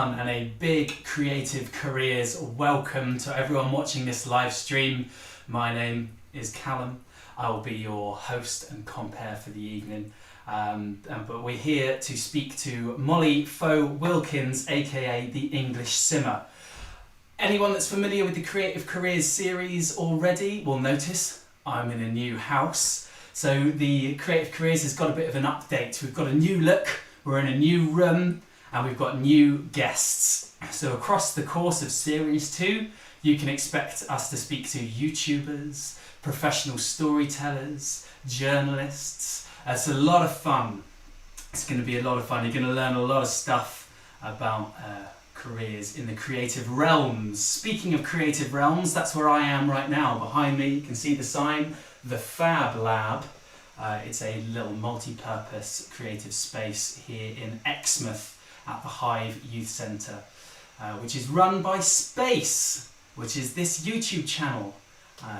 everyone, and a big creative careers welcome to everyone watching this live stream. My name is Callum. I will be your host and compere for the evening. But we're here to speak to Mollie Faux-Wilkins, aka the English Simmer. Anyone that's familiar with the Creative Careers series already will notice I'm in a new house. So the Creative Careers has got a bit of an update. We've got a new look, we're in a new room, and we've got new guests. So across the course of Series 2, you can expect us to speak to YouTubers, professional storytellers, journalists. It's a lot of fun. It's going to be a lot of fun. You're going to learn a lot of stuff about careers in the creative realms. Speaking of creative realms, that's where I am right now. Behind me, you can see the sign, the Fab Lab. It's a little multi-purpose creative space here in Exmouth at the Hive Youth Centre, which is run by Space, which is this YouTube channel.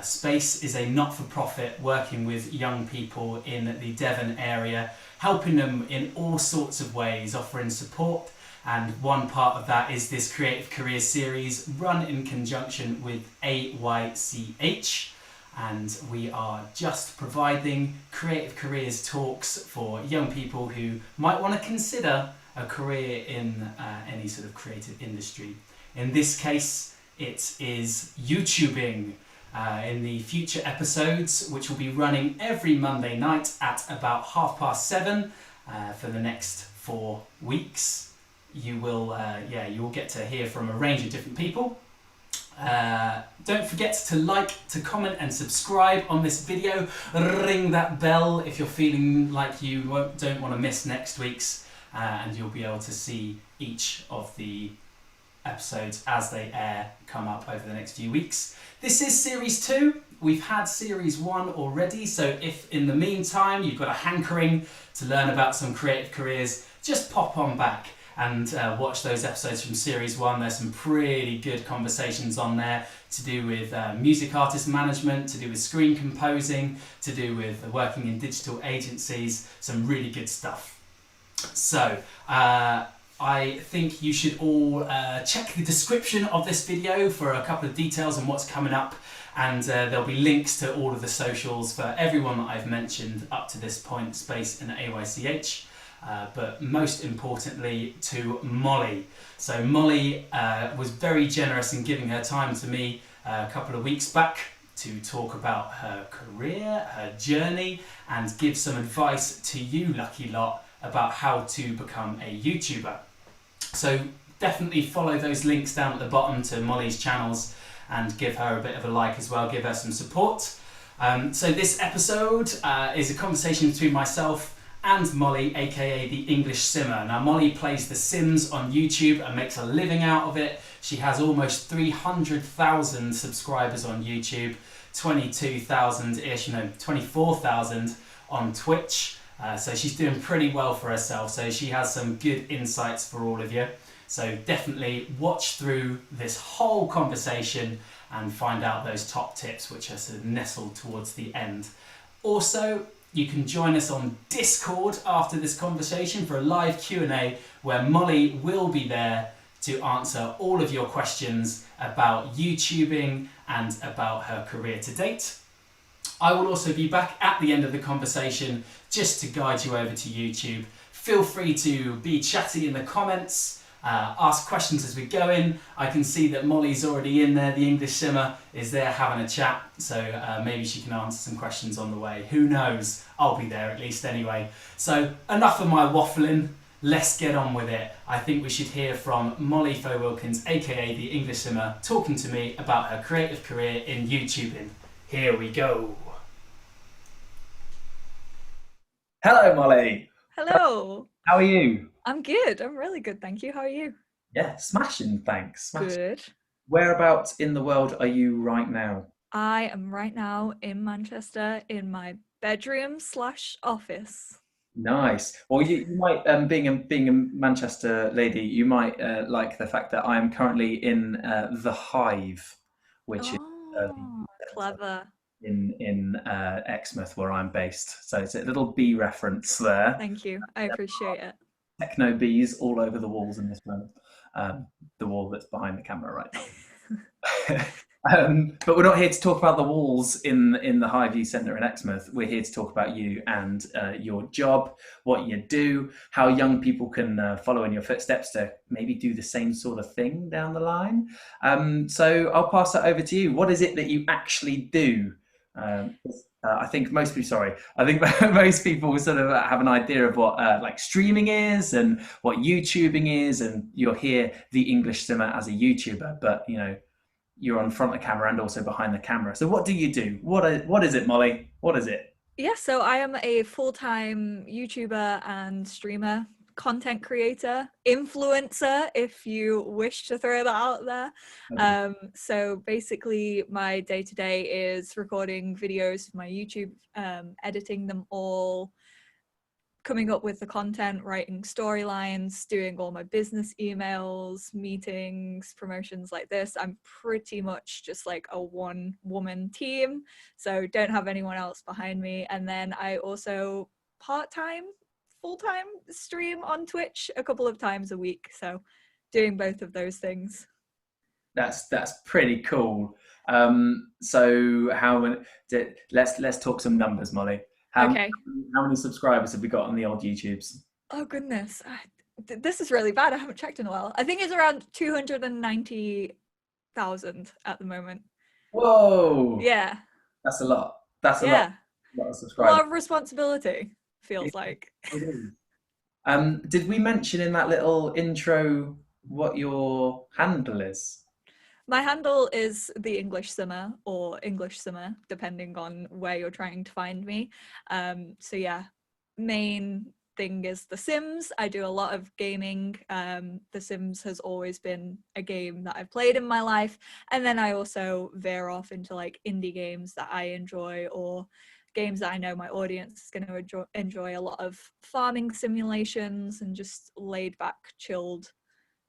Space is a not-for-profit working with young people in the Devon area, helping them in all sorts of ways, offering support. And one part of that is this Creative Careers series run in conjunction with AYCH. And we are just providing creative careers talks for young people who might want to consider a career in any sort of creative industry. In this case, it is YouTubing. In the future episodes, which will be running every Monday night at about 7:30 for the next 4 weeks, you will get to hear from a range of different people. Don't forget to like, to comment and subscribe on this video. Ring that bell if you're feeling like you don't want to miss next week's, and you'll be able to see each of the episodes as they air come up over the next few weeks. This is Series 2. We've had Series 1 already, so if in the meantime you've got a hankering to learn about some creative careers, just pop on back and watch those episodes from Series 1. There's some pretty good conversations on there to do with music artist management, to do with screen composing, to do with working in digital agencies, some really good stuff. So, I think you should all check the description of this video for a couple of details on what's coming up, and there'll be links to all of the socials for everyone that I've mentioned up to this point, Space and AYCH. But most importantly to Mollie. So Mollie was very generous in giving her time to me a couple of weeks back to talk about her career, her journey, and give some advice to you lucky lot about how to become a YouTuber. So definitely follow those links down at the bottom to Mollie's channels and give her a bit of a like as well, give her some support. So this episode is a conversation between myself and Mollie, aka the English Simmer. Now Mollie plays The Sims on YouTube and makes a living out of it. She has almost 300,000 subscribers on YouTube, 22,000-ish, 24,000 on Twitch. So she's doing pretty well for herself. So she has some good insights for all of you. So definitely watch through this whole conversation and find out those top tips, which are sort of nestled towards the end. Also, you can join us on Discord after this conversation for a live Q&A where Mollie will be there to answer all of your questions about YouTubing and about her career to date. I will also be back at the end of the conversation just to guide you over to YouTube. Feel free to be chatty in the comments, ask questions as we go in. I can see that Mollie's already in there, the English Simmer is there having a chat, so maybe she can answer some questions on the way. Who knows? I'll be there at least anyway. So enough of my waffling, let's get on with it. I think we should hear from Mollie Faux-Wilkins, aka the English Simmer, talking to me about her creative career in YouTubing. Here we go. Hello, Mollie. Hello. How are you? I'm good. I'm really good, thank you. How are you? Yeah, smashing, thanks. Smashing. Good. Whereabouts in the world are you right now? I am right now in Manchester in my bedroom/office. Nice. Well, you might, being a Manchester lady, you might like the fact that I am currently in the Hive, which is Oh, clever. in Exmouth, where I'm based. So it's a little bee reference there. Thank you. I appreciate it. Techno bees all over the walls in this room. the wall that's behind the camera right now. But we're not here to talk about the walls in the Highview Centre in Exmouth. We're here to talk about you and your job, what you do, how young people can follow in your footsteps to maybe do the same sort of thing down the line. So I'll pass that over to you. What is it that you actually do? I think most people, sorry, I think most people sort of have an idea of what like streaming is and what YouTubing is, and you're here, the English Simmer, as a YouTuber, but you're on front of the camera and also behind the camera. So what do you do? What is it, Molly? What is it? Yeah, so I am a full-time YouTuber and streamer, content creator, influencer, if you wish to throw that out there. Okay. So basically my day-to-day is recording videos for my YouTube, editing them all, coming up with the content, writing storylines, doing all my business emails, meetings, promotions like this. I'm pretty much just like a one-woman team, so don't have anyone else behind me. And then I also part-time, full-time stream on Twitch a couple of times a week, so doing both of those things. That's pretty cool. So how many? Let's talk some numbers, Molly. Okay. How many subscribers have we got on the old YouTubes? Oh goodness, this is really bad. I haven't checked in a while. I think it's around 290,000 at the moment. Whoa! Yeah. That's a lot. That's Yeah. a lot of A subscribers. lot of responsibility, feels like. Did we mention in that little intro what your handle is? My handle is the English Simmer or English Simmer, depending on where you're trying to find me. So yeah, main thing is The Sims. I do a lot of gaming. The Sims has always been a game that I've played in my life. And then I also veer off into like indie games that I enjoy, or games that I know my audience is going to enjoy, a lot of farming simulations and just laid back, chilled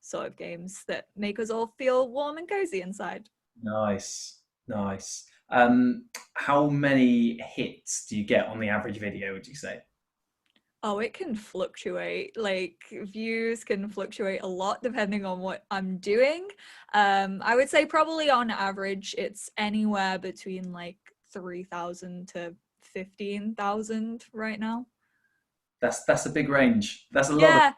sort of games that make us all feel warm and cozy inside. Nice, nice. How many hits do you get on the average video, would you say? Oh, it can fluctuate. Like views can fluctuate a lot depending on what I'm doing. I would say probably on average it's anywhere between like 3,000 to 15,000 right now. That's a big range. That's a lot Yeah, of.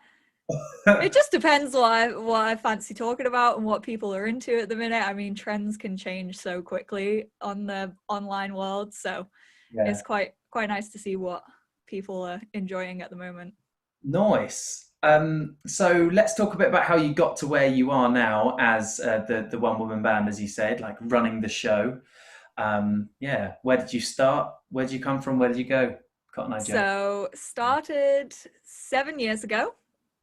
it just depends what I fancy talking about and what people are into at the minute. I mean, trends can change so quickly on the online world, so Yeah. it's quite nice to see what people are enjoying at the moment. Nice. So let's talk a bit about how you got to where you are now as the one woman band, as you said, like running the show. Yeah. Where did you start? Where did you come from? Where did you go? Cotton Eye Joe. So started 7 years ago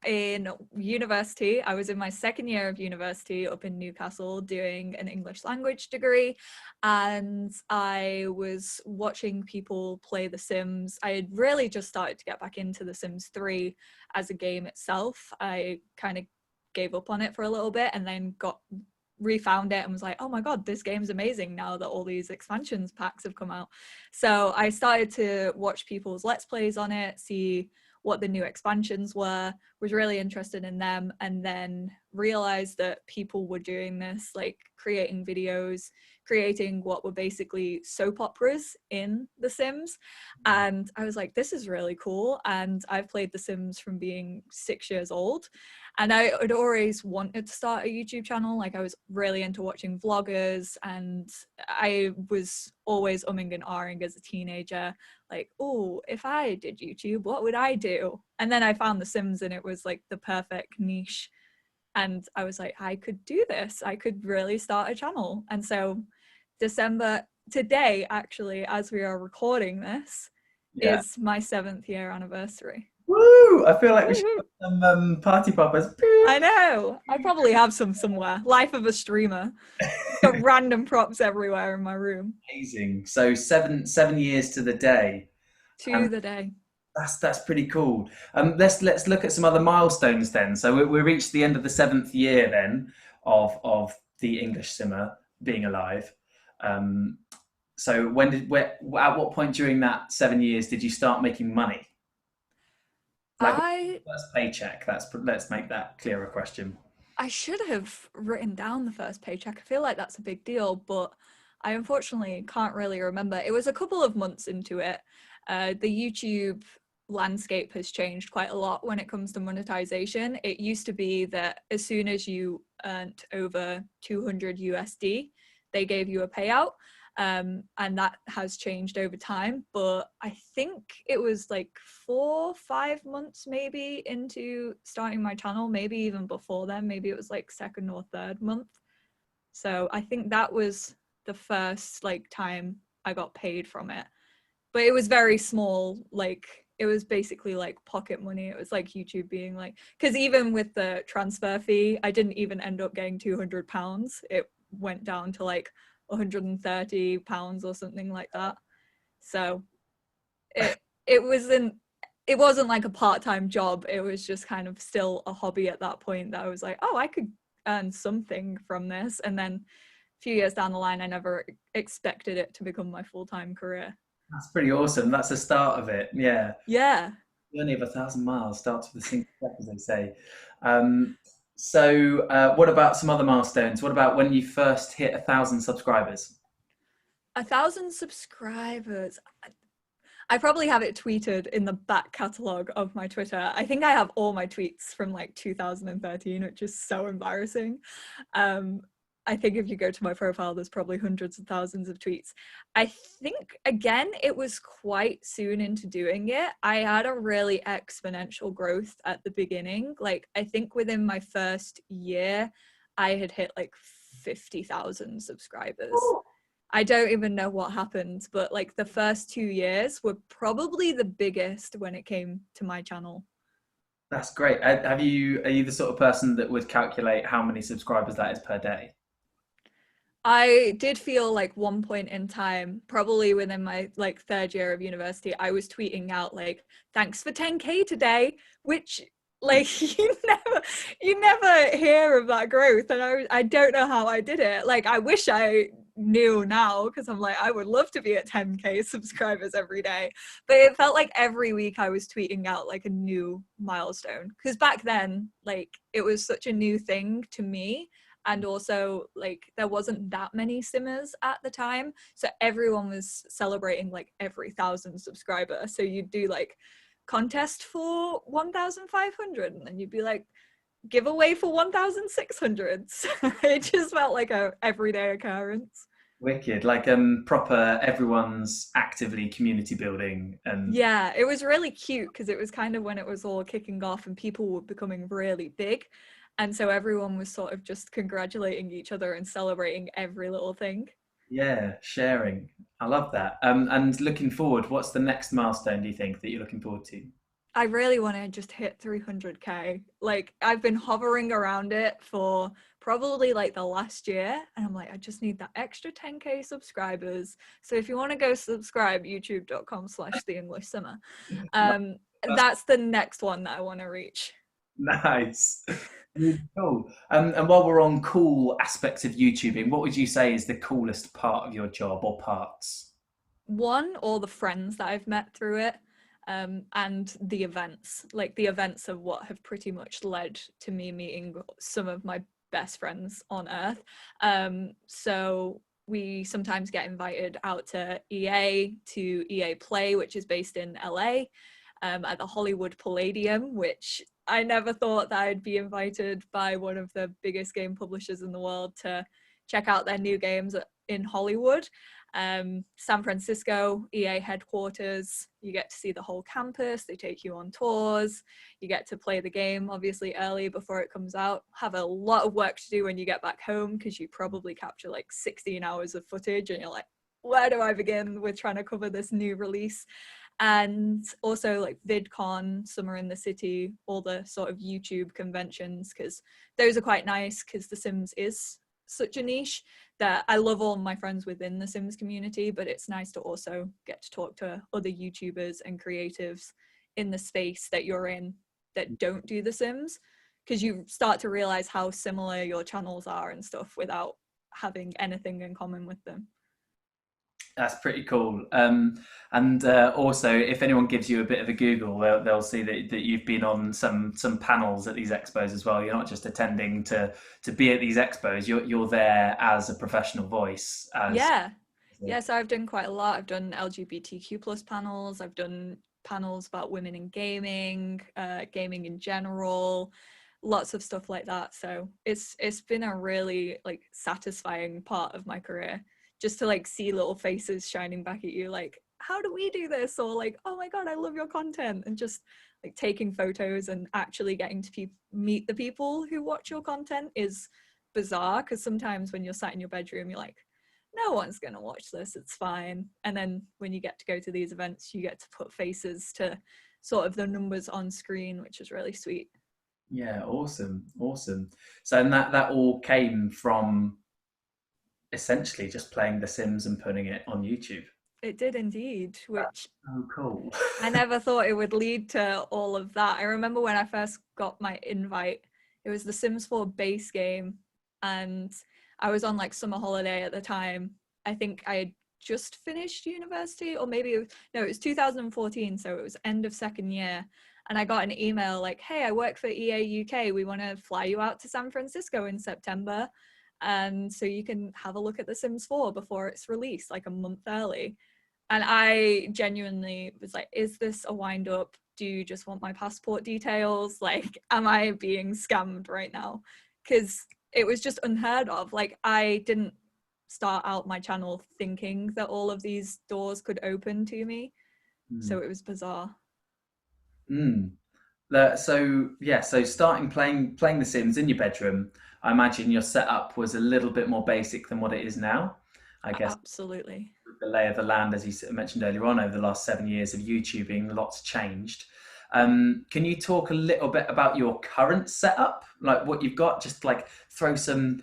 in university. I was in my second year of university up in Newcastle doing an English language degree, and I was watching people play The Sims. I had really just started to get back into The Sims 3 as a game itself. I kind of gave up on it for a little bit and then refound it and was like, oh my god, this game's amazing now that all these expansions packs have come out. So I started to watch people's let's plays on it, see what the new expansions were, was really interested in them, and then realized that people were doing this, like creating videos, creating what were basically soap operas in The Sims. And I was like, this is really cool. And I've played The Sims from being 6 years old. And I had always wanted to start a YouTube channel. Like I was really into watching vloggers, and I was always umming and ahhing as a teenager, like, oh, if I did YouTube, what would I do? And then I found The Sims and it was like the perfect niche. And I was like, I could do this. I could really start a channel. And so December, today, actually, as we are recording this, Yeah. is my 7th year anniversary. Woo! I feel like we should Woo-hoo. put some party poppers. I know. I probably have some somewhere. Life of a streamer. Got random props everywhere in my room. Amazing. So seven years to the day. To Um, the day. that's pretty cool. Let's look at some other milestones then. So we reached the end of the 7th year then of the English Simmer being alive. So at what point during that 7 years did you start making money? Like I first paycheck. Let's make that clearer question. I should have written down the first paycheck. I feel like that's a big deal, but I unfortunately can't really remember. It was a couple of months into it. The YouTube landscape has changed quite a lot when it comes to monetization. It used to be that as soon as you earned over 200 USD, they gave you a payout. And that has changed over time, but I think it was like 4-5 months maybe into starting my channel, maybe even before then, maybe it was like second or third month. So I think that was the first like time I got paid from it, but it was very small. Like it was basically like pocket money. It was like YouTube being like, because even with the transfer fee, I didn't even end up getting £200. It went down to like £130 or something like that. So it wasn't like a part-time job. It was just kind of still a hobby at that point that I was like, oh, I could earn something from this. And then a few years down the line, I never expected it to become my full-time career. That's pretty awesome. That's the start of it. Yeah. Yeah. The journey of 1,000 miles starts with a single step, as they say. What about some other milestones? What about when you first hit 1,000 subscribers? 1,000 subscribers. I probably have it tweeted in the back catalogue of my Twitter. I think I have all my tweets from like 2013, which is so embarrassing. I think if you go to my profile, there's probably hundreds of thousands of tweets. I think, again, it was quite soon into doing it. I had a really exponential growth at the beginning. Like, I think within my first year, I had hit like 50,000 subscribers. I don't even know what happened, but like the first 2 years were probably the biggest when it came to my channel. That's great. Are you the sort of person that would calculate how many subscribers that is per day? I did feel like one point in time, probably within my like third year of university, I was tweeting out like, thanks for 10K today, which like you never hear of that growth. And I don't know how I did it. Like, I wish I knew now, because I'm like, I would love to be at 10K subscribers every day. But it felt like every week I was tweeting out like a new milestone, because back then, like, it was such a new thing to me. And also, like, there wasn't that many simmers at the time, so everyone was celebrating like every 1,000 subscriber. So you'd do like contest for 1,500, and then you'd be like giveaway for 1,600. So it just felt like a everyday occurrence. Wicked, like proper everyone's actively community building and Yeah, it was really cute because it was kind of when it was all kicking off and people were becoming really big. And so everyone was sort of just congratulating each other and celebrating every little thing. yeah, sharing. I love that. And looking forward, what's the next milestone do you think that you're looking forward to? I really want to just hit 300K. Like, I've been hovering around it for probably like the last year, and I'm like, I just need that extra 10K subscribers. So if you want to go subscribe, youtube.com/the English Simmer. That's the next one that I want to reach. Nice. Really cool. And while we're on cool aspects of YouTubing, what would you say is the coolest part of your job or parts? One, all the friends that I've met through it, and the events. Like, the events are what have pretty much led to me meeting some of my best friends on earth. So we sometimes get invited out to EA Play, which is based in LA, at the Hollywood Palladium, which I never thought that I'd be invited by one of the biggest game publishers in the world to check out their new games in Hollywood. San Francisco, EA headquarters, you get to see the whole campus, they take you on tours, you get to play the game obviously early before it comes out, have a lot of work to do when you get back home because you probably capture like 16 hours of footage and you're like, where do I begin with trying to cover this new release? And also like VidCon, Summer in the City, all the sort of YouTube conventions, because those are quite nice because The Sims is such a niche that I love all my friends within the Sims community, but it's nice to also get to talk to other YouTubers and creatives in the space that you're in that don't do the Sims, because you start to realize how similar your channels are and stuff without having anything in common with them. That's pretty cool. And also, if anyone gives you a bit of a Google, they'll see that you've been on some panels at these expos as well. You're not just attending to be at these expos. You're there as a professional voice. As Yeah. Yeah, so I've done quite a lot. I've done LGBTQ plus panels. I've done panels about women in gaming, gaming in general, lots of stuff like that. So it's been a really like satisfying part of my career, just to like see little faces shining back at you like, how do we do this? Or like, oh my God, I love your content. And just like taking photos and actually getting to meet the people who watch your content is bizarre, because sometimes when you're sat in your bedroom, you're like, no one's going to watch this, it's fine. And then when you get to go to these events, you get to put faces to sort of the numbers on screen, which is really sweet. Yeah, awesome, awesome. So and that all came from essentially just playing The Sims and putting it on YouTube. It did indeed, which Oh, cool. I never thought it would lead to all of that. I remember when I first got my invite, it was the Sims 4 base game, and I was on like summer holiday at the time. I think I had just finished university, or maybe no, it was 2014, so it was end of second year. And I got an email like, hey, I work for EA UK. We want to fly you out to San Francisco in September. And so you can have a look at The Sims 4 before it's released, like a month early. And I genuinely was like, is this a wind up? Do you just want my passport details? Like, am I being scammed right now? Because it was just unheard of. Like, I didn't start out my channel thinking that all of these doors could open to me. So Mm. it was bizarre. Mm. So yeah, so starting playing The Sims in your bedroom, I imagine your setup was a little bit more basic than what it is now. I guess Absolutely. the lay of the land, as you mentioned earlier on, over the last 7 years of YouTubing, lots changed. Can you talk a little bit about your current setup, like what you've got? Just like throw some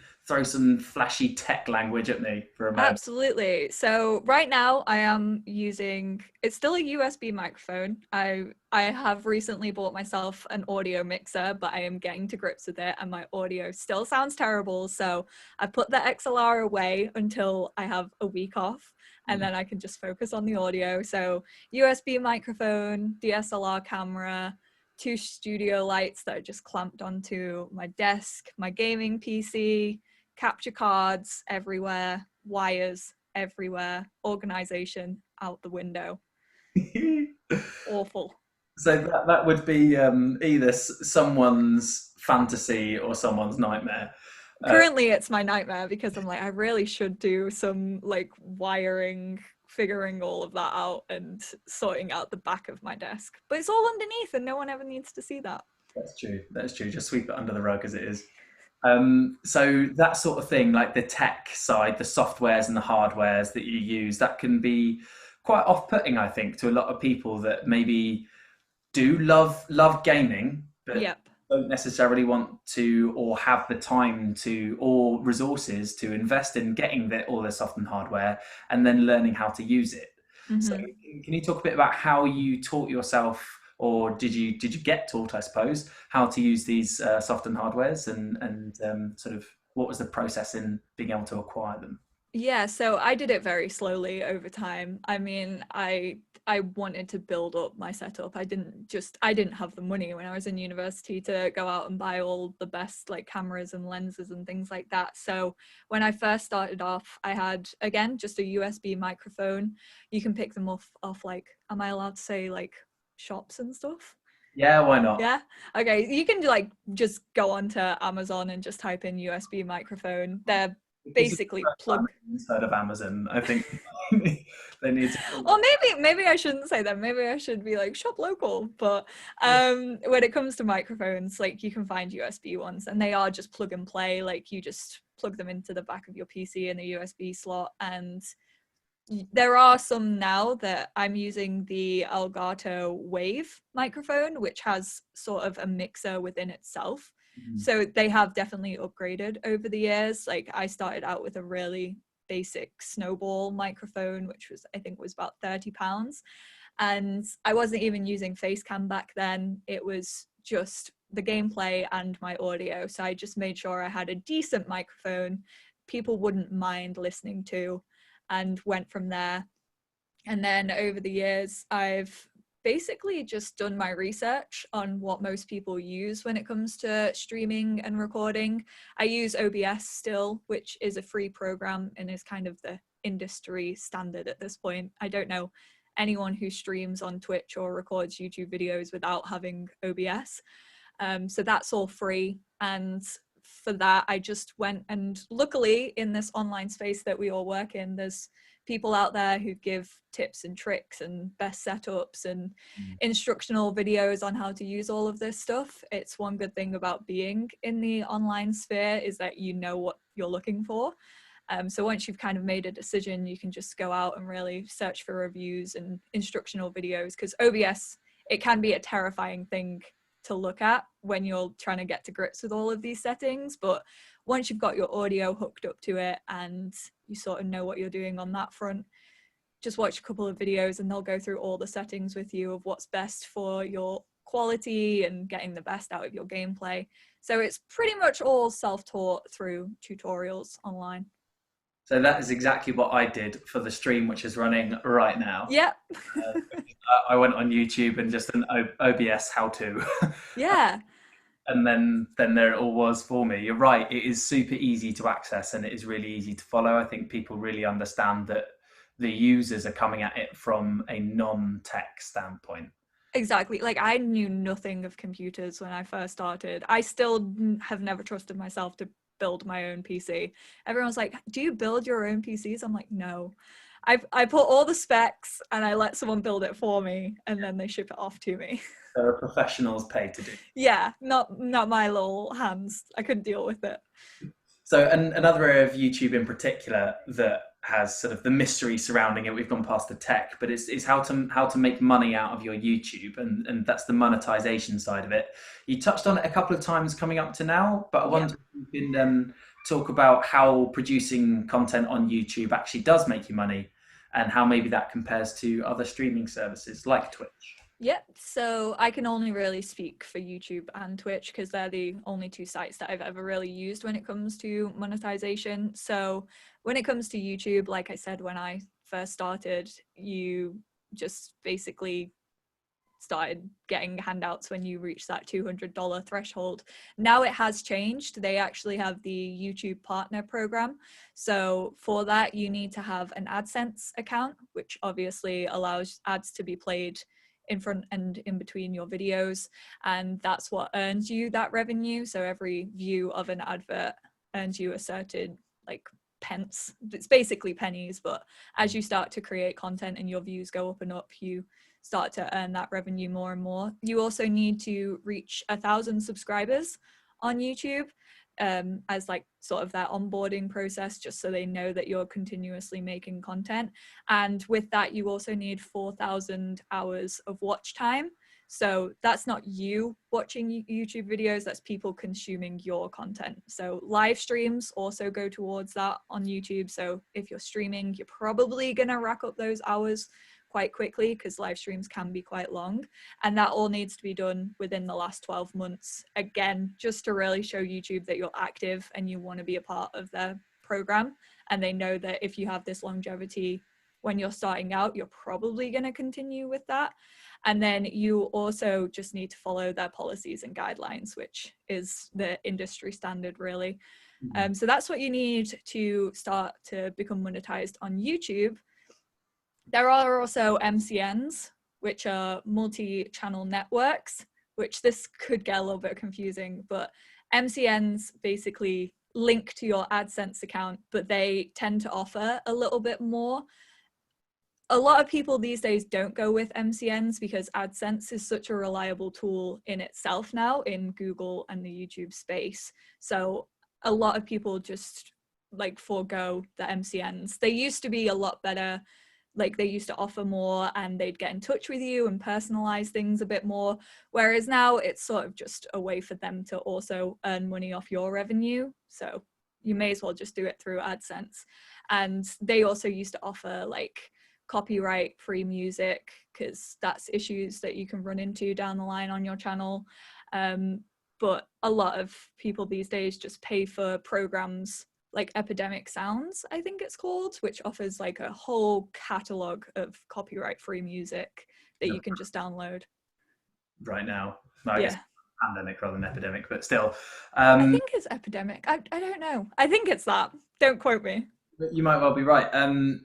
flashy tech language at me for a moment. Absolutely. So right now I am using, it's still a USB microphone. I have recently bought myself an audio mixer, but I am getting to grips with it and my audio still sounds terrible. So I put the XLR away until I have a week off, and then I can just focus on the audio. So USB microphone, DSLR camera, two studio lights that are just clamped onto my desk, my gaming PC, capture cards everywhere, wires everywhere, organization out the window. Awful. So that would be either someone's fantasy or someone's nightmare. Uh, Currently, it's my nightmare because I'm like, I really should do some like wiring, figuring all of that out and sorting out the back of my desk. But it's all underneath and no one ever needs to see that. that's true. That's true. Just sweep it under the rug as it is. So that sort of thing, like the tech side, the softwares and the hardwares that you use, that can be quite off-putting, I think, to a lot of people that maybe do love gaming, but Yep. don't necessarily want to or have the time to or resources to invest in getting all the soft and hardware and then learning how to use it. So Mm-hmm. can you talk a bit about how you taught yourself, or did you get taught, I suppose, how to use these soft and hardwares, and sort of what was the process in being able to acquire them? Yeah, so I did it very slowly over time. I mean, I wanted to build up my setup. I didn't have the money when I was in university to go out and buy all the best like cameras and lenses and things like that. So when I first started off, I had again just a USB microphone. You can pick them off like, am I allowed to say like shops and stuff? Yeah, why not? Yeah. Okay. You can like just go onto Amazon and just type in USB microphone. They're Because it's the basically first time plug. inside of Amazon, I think they need to. Or maybe I shouldn't say that. Maybe I should be like shop local. But when it comes to microphones, like you can find USB ones and they are just plug and play. Like you just plug them into the back of your PC in a USB slot. And there are some now that I'm using the Elgato Wave microphone, which has sort of a mixer within itself. Mhm. So they have definitely upgraded over the years. Like I started out with a really basic snowball microphone, which was, I think was about £30. And I wasn't even using Facecam back then. It was just the gameplay and my audio. So I just made sure I had a decent microphone people wouldn't mind listening to. and went from there. And then over the years, I've basically just done my research on what most people use when it comes to streaming and recording. I use OBS still, which is a free program and is kind of the industry standard at this point. I don't know anyone who streams on Twitch or records YouTube videos without having OBS. So that's all free. And for that, I just went, and luckily in this online space that we all work in, there's people out there who give tips and tricks and best setups and instructional videos on how to use all of this stuff. It's one good thing about being in the online sphere is that you know what you're looking for. So once you've kind of made a decision, you can just go out and really search for reviews and instructional videos, because OBS, it can be a terrifying thing to look at when you're trying to get to grips with all of these settings. But once you've got your audio hooked up to it and you sort of know what you're doing on that front, just watch a couple of videos and they'll go through all the settings with you of what's best for your quality and getting the best out of your gameplay. So it's pretty much all self-taught through tutorials online. So that is exactly what I did for the stream, which is running right now. Yep. I went on YouTube and just an OBS how-to. Yeah. And then there it all was for me. You're right, it is super easy to access and it is really easy to follow. I think people really understand that the users are coming at it from a non-tech standpoint. Exactly. Like, I knew nothing of computers when I first started. I still have never trusted myself to build my own PC. Everyone's like, do you build your own PCs? I'm like, no. I put all the specs and I let someone build it for me and then they ship it off to me. There are professionals paid to do. Yeah, not my little hands. I couldn't deal with it. So another area of YouTube in particular that has sort of the mystery surrounding it, we've gone past the tech, but it's how to make money out of your YouTube, and that's the monetization side of it. You touched on it a couple of times coming up to now, but I wonder if you can talk about how producing content on YouTube actually does make you money and how maybe that compares to other streaming services like Twitch. Yep, so I can only really speak for YouTube and Twitch because they're the only two sites that I've ever really used when it comes to monetization. So when it comes to YouTube, like I said, when I first started, you just basically started getting handouts when you reach that $200 threshold. Now it has changed. They actually have the YouTube Partner Program. So for that, you need to have an AdSense account, which obviously allows ads to be played in front and in between your videos, and that's what earns you that revenue. So every view of an advert earns you a certain pence. It's basically pennies, but as you start to create content and your views go up and up, you start to earn that revenue more and more. You also need to reach 1,000 subscribers on YouTube as sort of that onboarding process, just so they know that you're continuously making content. And with that, you also need 4,000 hours of watch time. So that's not you watching YouTube videos, that's people consuming your content. So live streams also go towards that on YouTube. So if you're streaming, you're probably gonna rack up those hours quite quickly because live streams can be quite long, and that all needs to be done within the last 12 months, again just to really show YouTube that you're active and you want to be a part of their program, and they know that if you have this longevity when you're starting out, you're probably going to continue with that. And then you also just need to follow their policies and guidelines, which is the industry standard really. So that's what you need to start to become monetized on YouTube. There are also MCNs, which are multi-channel networks, which this could get a little bit confusing, but MCNs basically link to your AdSense account, but they tend to offer a little bit more. A lot of people these days don't go with MCNs because AdSense is such a reliable tool in itself now in Google and the YouTube space. So a lot of people just forego the MCNs. They used to be a lot better. They used to offer more and they'd get in touch with you and personalize things a bit more. Whereas now it's sort of just a way for them to also earn money off your revenue. So you may as well just do it through AdSense. And they also used to offer copyright free music because that's issues that you can run into down the line on your channel. But a lot of people these days just pay for programs like Epidemic Sounds, I think it's called, which offers like a whole catalogue of copyright-free music that you can just download. Right now. No, I Yeah. guess pandemic rather than epidemic, but still. I think it's Epidemic. I don't know. I think it's that. Don't quote me. You might well be right.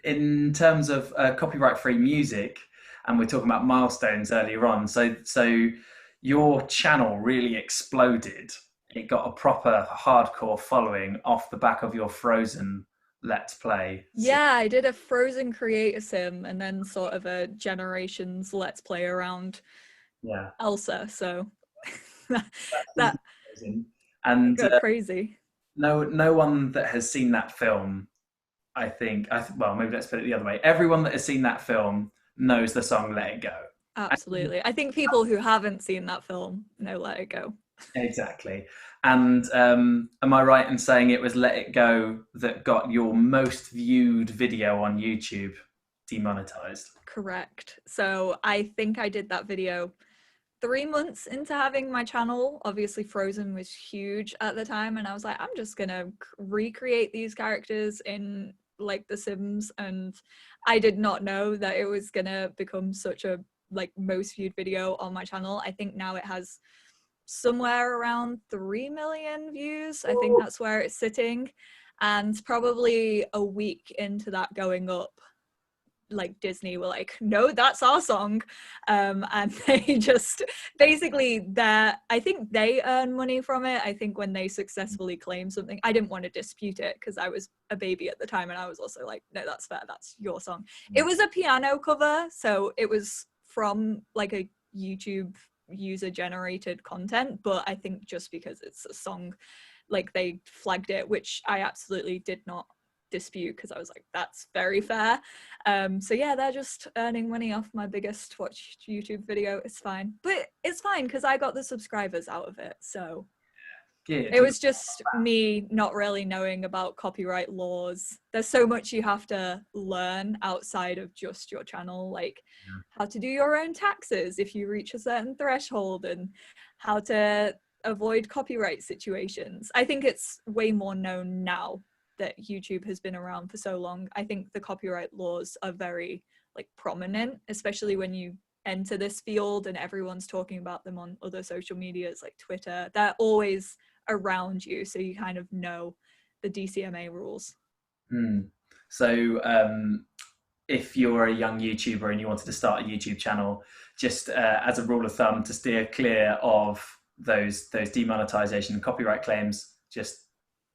In terms of copyright-free music, and we're talking about milestones earlier on, so your channel really exploded. It got a proper hardcore following off the back of your Frozen Let's Play. Yeah, I did a Frozen creator sim and then sort of a Generations Let's Play around Elsa. So that and got crazy. No one that has seen that film, I think, well, maybe let's put it the other way. Everyone that has seen that film knows the song Let It Go. Absolutely. I think people who haven't seen that film know Let It Go. Exactly. And am I right in saying it was Let It Go that got your most viewed video on YouTube demonetized? Correct. So I think I did that video 3 months into having my channel. Obviously Frozen was huge at the time, and I was like, I'm just gonna recreate these characters in like The Sims, and I did not know that it was gonna become such a like most viewed video on my channel. I think now it has somewhere around 3 million views. I think that's where it's sitting, and probably a week into that going up, like Disney were like, no, that's our song, and they just basically I think they earn money from it. I think when they successfully claim something, I didn't want to dispute it because I was a baby at the time, and I was also like, no, that's fair, that's your song. It was a piano cover, so it was from like a YouTube user generated content, but I think just because it's a song, like they flagged it, which I absolutely did not dispute because I was like, that's very fair. So yeah, they're just earning money off my biggest watched YouTube video. It's fine, but it's fine because I got the subscribers out of it. So it was just me not really knowing about copyright laws. There's so much you have to learn outside of just your channel, like how to do your own taxes if you reach a certain threshold, and how to avoid copyright situations. I think it's way more known now that YouTube has been around for so long. I think the copyright laws are very like prominent, especially when you enter this field and everyone's talking about them on other social medias like Twitter. They're always around you, so you kind of know the DCMA rules. So if you're a young YouTuber and you wanted to start a YouTube channel, just as a rule of thumb to steer clear of those demonetization and copyright claims, just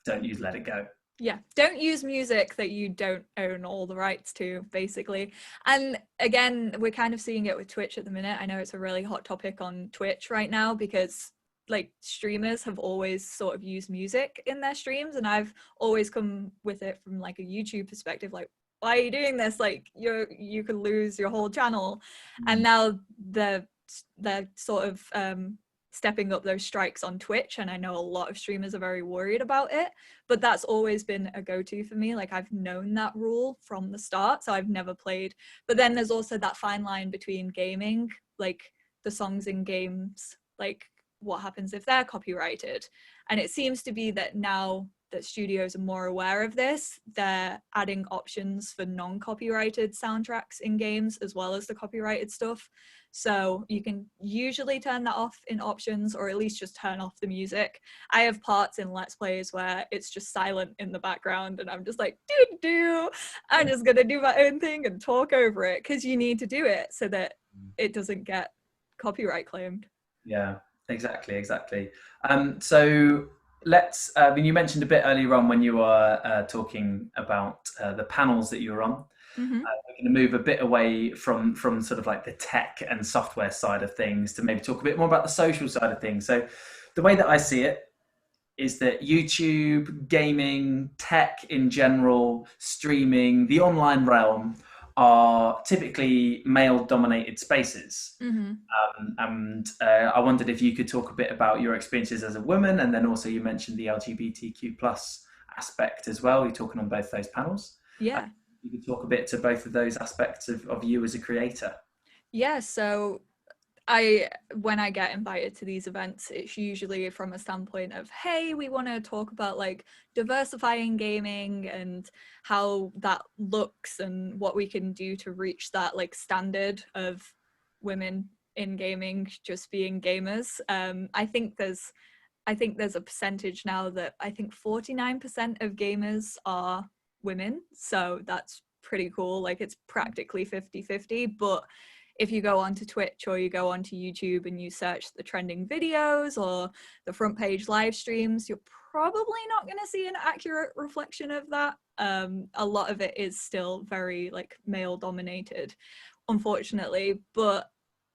don't use Let It Go. Yeah, don't use music that you don't own all the rights to, basically. And again, we're kind of seeing it with Twitch at the minute. I know it's a really hot topic on Twitch right now because like streamers have always sort of used music in their streams, and I've always come with it from like a YouTube perspective, like, why are you doing this? Like you could lose your whole channel. And now they're sort of stepping up those strikes on Twitch, and I know a lot of streamers are very worried about it, but that's always been a go-to for me. Like I've known that rule from the start, so I've never played. But then there's also that fine line between gaming, like the songs in games, like what happens if they're copyrighted. And it seems to be that now that studios are more aware of this, they're adding options for non-copyrighted soundtracks in games as well as the copyrighted stuff. So you can usually turn that off in options, or at least just turn off the music. I have parts in Let's Plays where it's just silent in the background and I'm just like, I'm just gonna do my own thing and talk over it, because you need to do it so that it doesn't get copyright claimed. Yeah, exactly. So let's, you mentioned a bit earlier on when you were talking about the panels that you were on. Mm-hmm. We're going to move a bit away from sort of like the tech and software side of things to maybe talk a bit more about the social side of things. So the way that I see it is that YouTube, gaming, tech in general, streaming, the online realm are typically male-dominated spaces. Mm-hmm. And I wondered if you could talk a bit about your experiences as a woman, and then also you mentioned the LGBTQ plus aspect as well. You're talking on both those panels. Yeah. You could talk a bit to both of those aspects of you as a creator. Yeah, so when I get invited to these events, it's usually from a standpoint of, hey, we want to talk about like diversifying gaming and how that looks and what we can do to reach that like standard of women in gaming just being gamers. I think there's a percentage now that I think 49% of gamers are women, so that's pretty cool. Like it's practically 50-50, but if you go onto Twitch or you go onto YouTube and you search the trending videos or the front page live streams, you're probably not going to see an accurate reflection of that. A lot of it is still very like male dominated, unfortunately, but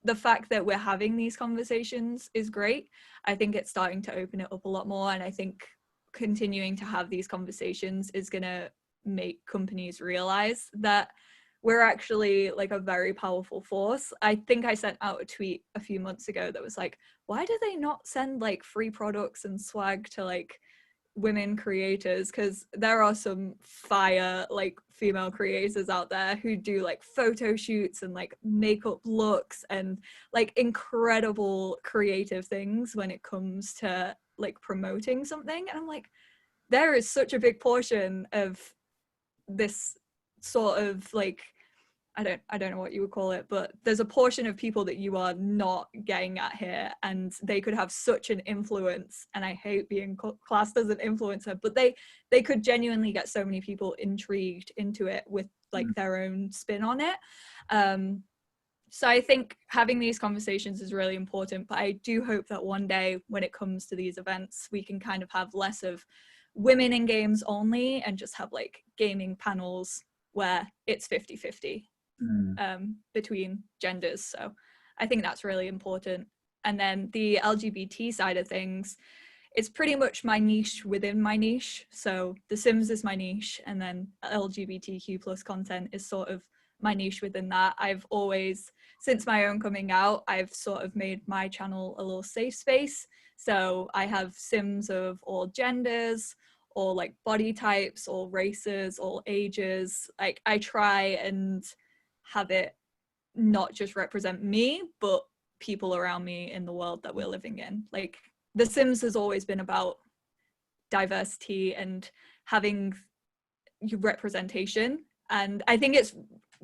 the fact that we're having these conversations is great. I think it's starting to open it up a lot more, and I think continuing to have these conversations is going to make companies realize that we're actually like a very powerful force. I think I sent out a tweet a few months ago that was like, why do they not send like free products and swag to like women creators? Because there are some fire like female creators out there who do like photo shoots and like makeup looks and like incredible creative things when it comes to like promoting something. And I'm like, there is such a big portion of this sort of like, I don't know what you would call it, but there's a portion of people that you are not getting at here, and they could have such an influence, and I hate being classed as an influencer, but they could genuinely get so many people intrigued into it with like their own spin on it. So I think having these conversations is really important, but I do hope that one day when it comes to these events, we can kind of have less of women in games only and just have like gaming panels where it's 50-50 between genders. So I think that's really important. And then the LGBT side of things, it's pretty much my niche within my niche. So The Sims is my niche, and then LGBTQ plus content is sort of my niche within that. I've always, since my own coming out, I've sort of made my channel a little safe space. So I have Sims of all genders, all like body types, all races, all ages. Like I try and have it not just represent me, but people around me in the world that we're living in. Like The Sims has always been about diversity and having representation, and I think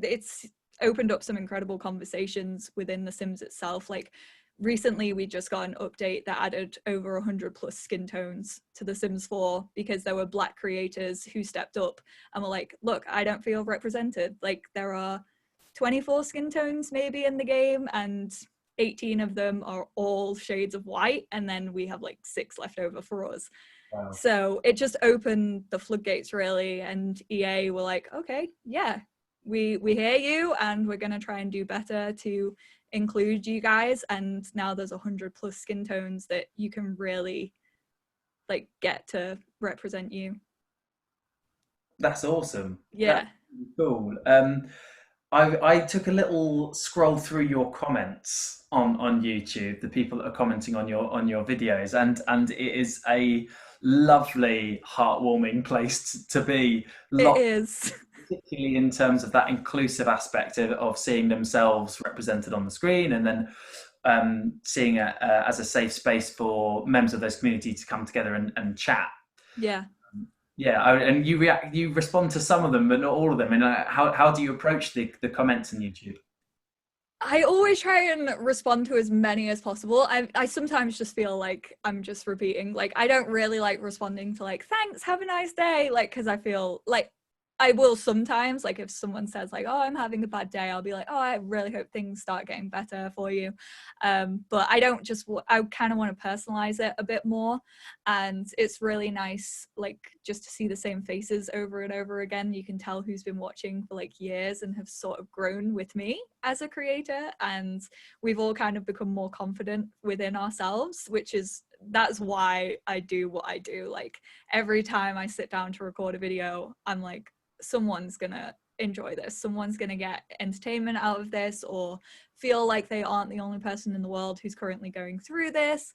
it's opened up some incredible conversations within The Sims itself. Like recently we just got an update that added over 100 plus skin tones to The Sims 4 because there were Black creators who stepped up and were like, look, I don't feel represented. Like there are 24 skin tones maybe in the game, and 18 of them are all shades of white, and then we have like 6 left over for us. Wow. So it just opened the floodgates really, and EA were like, okay, yeah, we hear you, and we're going to try and do better to include you guys. And now there's 100 plus skin tones that you can really like get to represent you. That's awesome. Yeah. That's cool. I took a little scroll through your comments on YouTube, the people that are commenting on your videos, and it is a lovely, heartwarming place to be. It is. Particularly in terms of that inclusive aspect of seeing themselves represented on the screen, and then seeing it as a safe space for members of those communities to come together and chat. Yeah. Yeah, and you respond to some of them, but not all of them. And how do you approach the comments on YouTube? I always try and respond to as many as possible. I sometimes just feel like I'm just repeating. Like I don't really like responding to like, thanks, have a nice day. Like, because I feel like I will sometimes, like if someone says like, oh, I'm having a bad day, I'll be like, oh, I really hope things start getting better for you. But I don't just, I kind of want to personalize it a bit more. And it's really nice, like just to see the same faces over and over again. You can tell who's been watching for like years and have sort of grown with me as a creator. And we've all kind of become more confident within ourselves, that's why I do what I do. Like every time I sit down to record a video, I'm like, someone's gonna enjoy this, someone's gonna get entertainment out of this, or feel like they aren't the only person in the world who's currently going through this.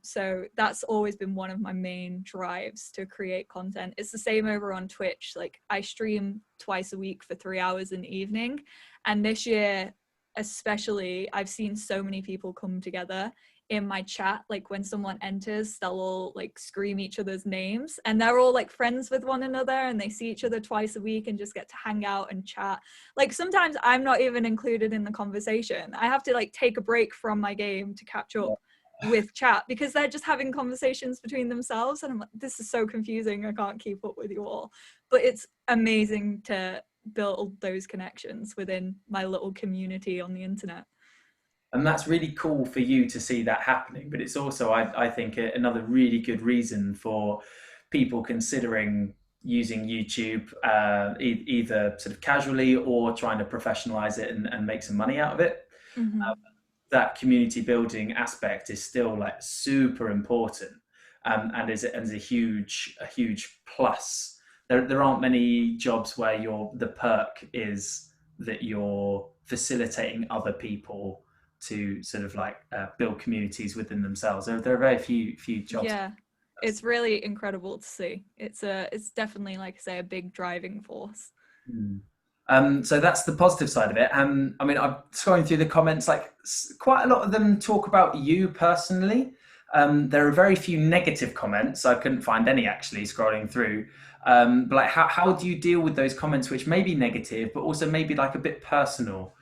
So that's always been one of my main drives to create content. It's the same over on Twitch. Like I stream twice a week for 3 hours in the evening, and this year especially I've seen so many people come together in my chat. Like when someone enters, they'll all like scream each other's names, and they're all like friends with one another, and they see each other twice a week and just get to hang out and chat. Like sometimes I'm not even included in the conversation. I have to like take a break from my game to catch up with chat, because they're just having conversations between themselves, and I'm like, this is so confusing, I can't keep up with you all. But it's amazing to build those connections within my little community on the internet. And that's really cool for you to see that happening. But it's also, I think, another really good reason for people considering using YouTube, either sort of casually or trying to professionalize it and make some money out of it. Mm-hmm. That community building aspect is still like super important, and is a huge plus. There aren't many jobs where the perk is that you're facilitating other people to sort of like build communities within themselves. There are very few jobs. Yeah, it's really incredible to see. It's definitely, like I say, a big driving force. So that's the positive side of it. I mean, I'm scrolling through the comments, like quite a lot of them talk about you personally. There are very few negative comments. I couldn't find any actually scrolling through. But like, how do you deal with those comments which may be negative, but also maybe like a bit personal?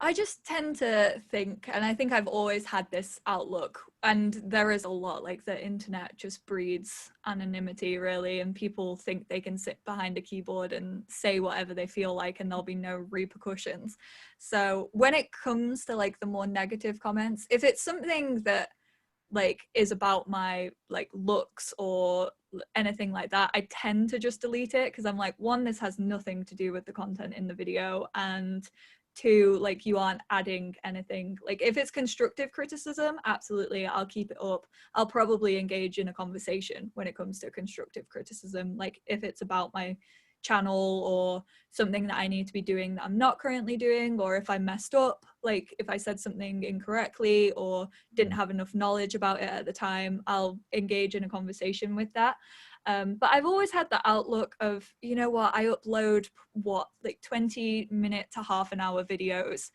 I just tend to think, and I think I've always had this outlook, and there is a lot, like the internet just breeds anonymity really, and people think they can sit behind a keyboard and say whatever they feel like and there'll be no repercussions. So when it comes to like the more negative comments, if it's something that like is about my like looks or anything like that, I tend to just delete it, because I'm like, one, this has nothing to do with the content in the video, and two, like you aren't adding anything. Like if it's constructive criticism, absolutely, I'll keep it up. I'll probably engage in a conversation when it comes to constructive criticism, like if it's about my channel or something that I need to be doing that I'm not currently doing, or if I messed up, like if I said something incorrectly or didn't have enough knowledge about it at the time, I'll engage in a conversation with that. But I've always had the outlook of, you know what, I upload like 20-minute to half an hour videos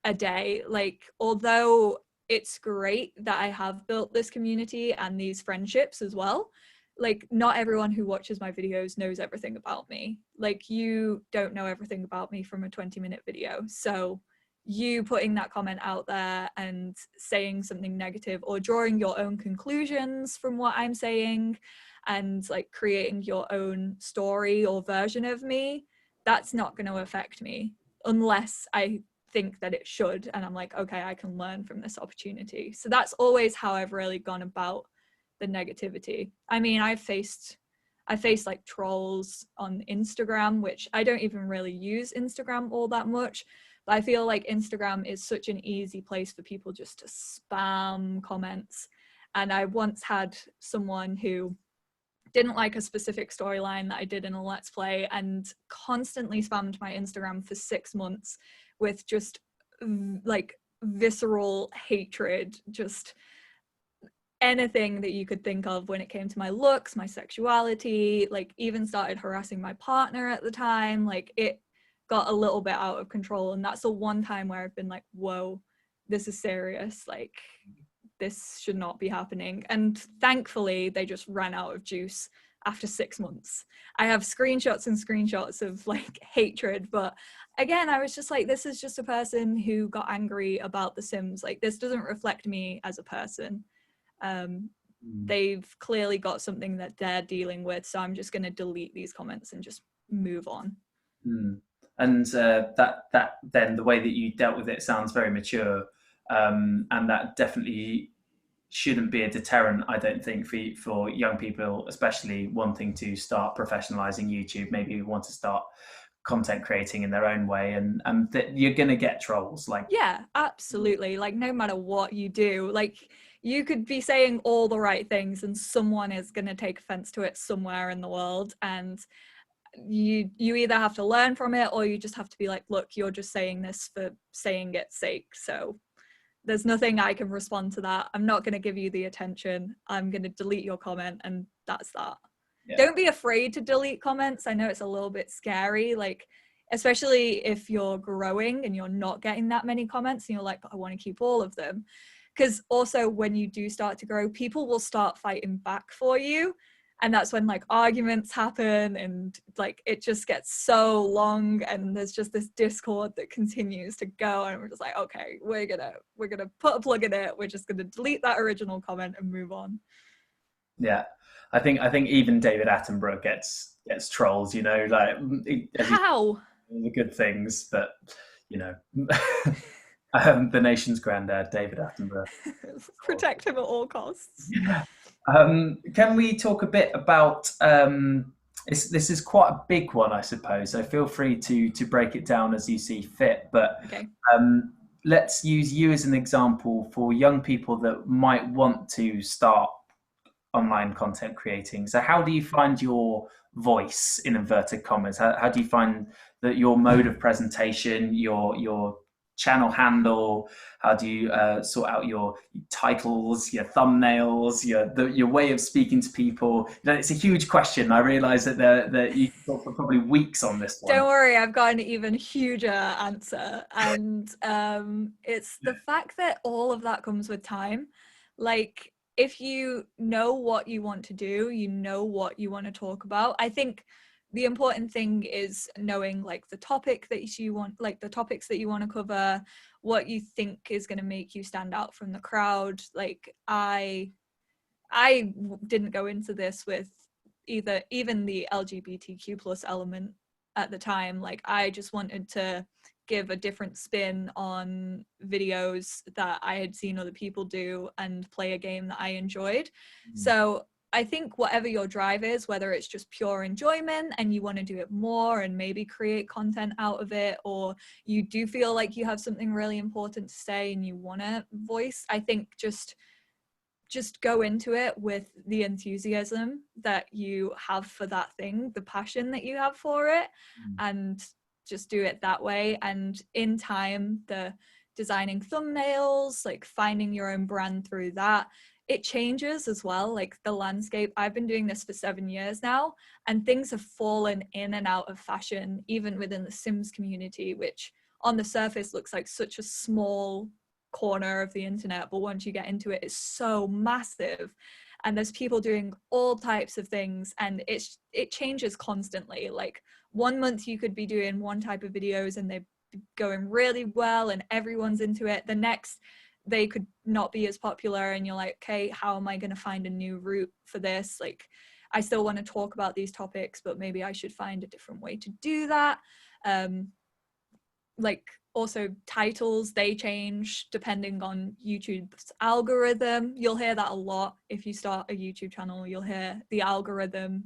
a day. Like, although it's great that I have built this community and these friendships as well, like not everyone who watches my videos knows everything about me. Like you don't know everything about me from a 20-minute video. So you putting that comment out there and saying something negative or drawing your own conclusions from what I'm saying and like creating your own story or version of me, that's not going to affect me unless I think that it should, and I'm like, okay, I can learn from this opportunity. So that's always how I've really gone about the negativity. I mean, I faced like trolls on Instagram, which I don't even really use Instagram all that much, but I feel like Instagram is such an easy place for people just to spam comments. And I once had someone who didn't like a specific storyline that I did in a Let's Play and constantly spammed my Instagram for 6 months with just like visceral hatred, just anything that you could think of when it came to my looks, my sexuality, like even started harassing my partner at the time. Like it got a little bit out of control. And that's the one time where I've been like, whoa, this is serious. Like this should not be happening. And thankfully they just ran out of juice after 6 months. I have screenshots and screenshots of like hatred, but again, I was just like, this is just a person who got angry about The Sims. Like this doesn't reflect me as a person. They've clearly got something that they're dealing with, so I'm just going to delete these comments and just move on. And that then the way that you dealt with it sounds very mature, and that definitely shouldn't be a deterrent, I don't think, for young people, especially wanting to start professionalizing YouTube, maybe want to start content creating in their own way, and that you're gonna get trolls. Like, yeah, absolutely. Like no matter what you do, like you could be saying all the right things and someone is going to take offense to it somewhere in the world, and you either have to learn from it or you just have to be like, look, you're just saying this for saying it's sake, so there's nothing I can respond to that. I'm not going to give you the attention. I'm going to delete your comment, and that's that. Yeah. Don't be afraid to delete comments. I know it's a little bit scary. Like especially if you're growing and you're not getting that many comments and you're like, but I want to keep all of them. Because also when you do start to grow, people will start fighting back for you. And that's when like arguments happen and like it just gets so long and there's just this discord that continues to go, and we're just like, okay, we're gonna put a plug in it, we're just gonna delete that original comment and move on. Yeah, I think even David Attenborough gets trolls, you know, like How? the good things, but you know, the nation's granddad, David Attenborough. Protect him at all costs. Yeah. Can we talk a bit about this is quite a big one, I suppose, so feel free to break it down as you see fit, but okay. Let's use you as an example for young people that might want to start online content creating. So how do you find your voice, in inverted commas? How do you find that your mode of presentation, your channel handle? How do you sort out your titles, your thumbnails, your way of speaking to people? You know, it's a huge question. I realize that you can talk for probably weeks on this one. Don't worry, I've got an even huger answer, and it's the fact that all of that comes with time. Like, if you know what you want to do, you know what you want to talk about. I think the important thing is knowing like the topic that you want, like the topics that you want to cover, what you think is going to make you stand out from the crowd. Like I didn't go into this with even the LGBTQ plus element at the time. Like I just wanted to give a different spin on videos that I had seen other people do and play a game that I enjoyed. So I think whatever your drive is, whether it's just pure enjoyment and you want to do it more and maybe create content out of it, or you do feel like you have something really important to say and you want to voice, I think just go into it with the enthusiasm that you have for that thing, the passion that you have for it, and just do it that way. And in time, the designing thumbnails, like finding your own brand through that, it changes as well. Like the landscape, I've been doing this for 7 years now, and things have fallen in and out of fashion, even within the Sims community, which on the surface looks like such a small corner of the internet, but once you get into it, it's so massive, and there's people doing all types of things, and it changes constantly. Like 1 month you could be doing one type of videos and they're going really well and everyone's into it. The next they could not be as popular, and you're like, okay, how am I going to find a new route for this? Like I still want to talk about these topics, but maybe I should find a different way to do that. Like also titles, they change depending on YouTube's algorithm. You'll hear that a lot if you start a YouTube channel. You'll hear the algorithm,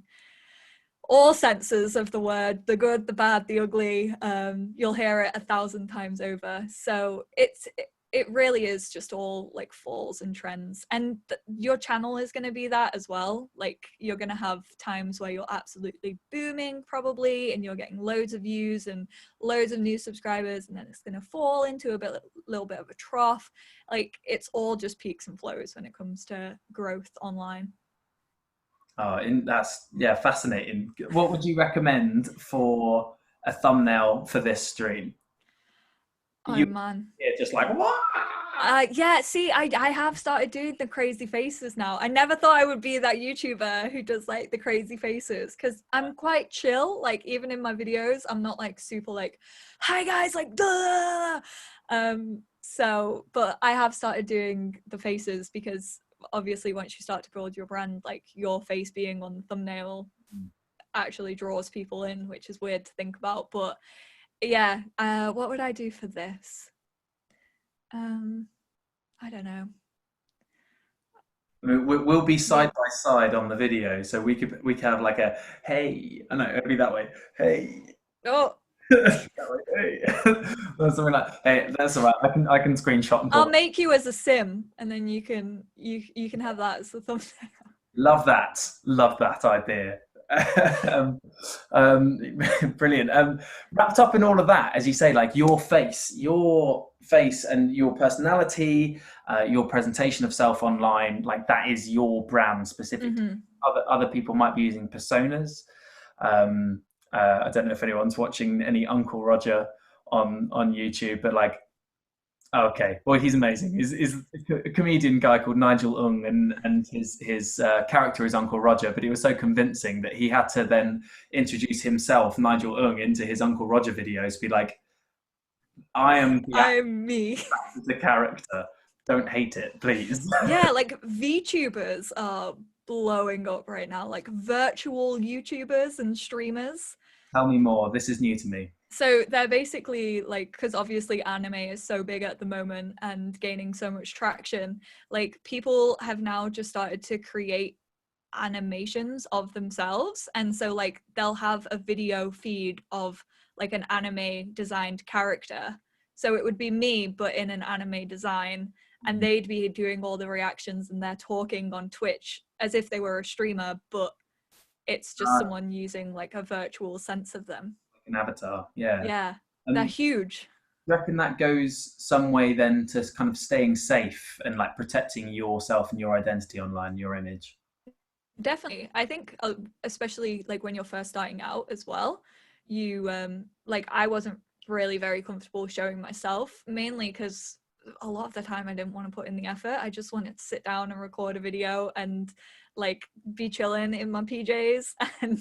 all senses of the word, the good, the bad, the ugly. You'll hear it 1,000 times over. So it really is just all like falls and trends, and your channel is going to be that as well. Like you're going to have times where you're absolutely booming probably and you're getting loads of views and loads of new subscribers, and then it's going to fall into a little bit of a trough. Like it's all just peaks and flows when it comes to growth online. Oh, that's fascinating. What would you recommend for a thumbnail for this stream? Man. Yeah, just like what? Yeah, see, I have started doing the crazy faces now. I never thought I would be that YouTuber who does like the crazy faces, because I'm quite chill. Like even in my videos, I'm not like super like, hi guys, like duh. So, but I have started doing the faces because obviously once you start to build your brand, like your face being on the thumbnail actually draws people in, which is weird to think about. But yeah, what would I do for this? I don't know. I mean, we'll be side by side on the video, so we could have like a hey, I know, it'll be that way. Hey. Oh. That way, hey. Or something like, hey, that's all right. I can screenshot and I'll make you as a sim, and then you can have that as the thumbnail. Love that idea. Brilliant. Wrapped up in all of that, as you say, like your face and your personality, your presentation of self online, like that is your brand specifically. Other people might be using personas. I don't know if anyone's watching any Uncle Roger on YouTube, but like, okay, well, he's amazing. He's a comedian guy called Nigel Ung, and his character is Uncle Roger, but he was so convincing that he had to then introduce himself, Nigel Ung, into his Uncle Roger videos. Be like, I am the actor, I'm me. the character. Don't hate it, please. Yeah, like VTubers are blowing up right now, like virtual YouTubers and streamers. Tell me more. This is new to me. So they're basically like, because obviously anime is so big at the moment and gaining so much traction, like people have now just started to create animations of themselves. And so like they'll have a video feed of like an anime designed character. So it would be me, but in an anime design, and they'd be doing all the reactions and they're talking on Twitch as if they were a streamer, but it's just someone using like a virtual sense of them. An avatar, yeah. Yeah, And they're huge. do you reckon that goes some way then to kind of staying safe and like protecting yourself and your identity online, your image? Definitely. I think especially like when you're first starting out as well, you like I wasn't really very comfortable showing myself, mainly because a lot of the time I didn't want to put in the effort. I just wanted to sit down and record a video and like be chilling in my PJs and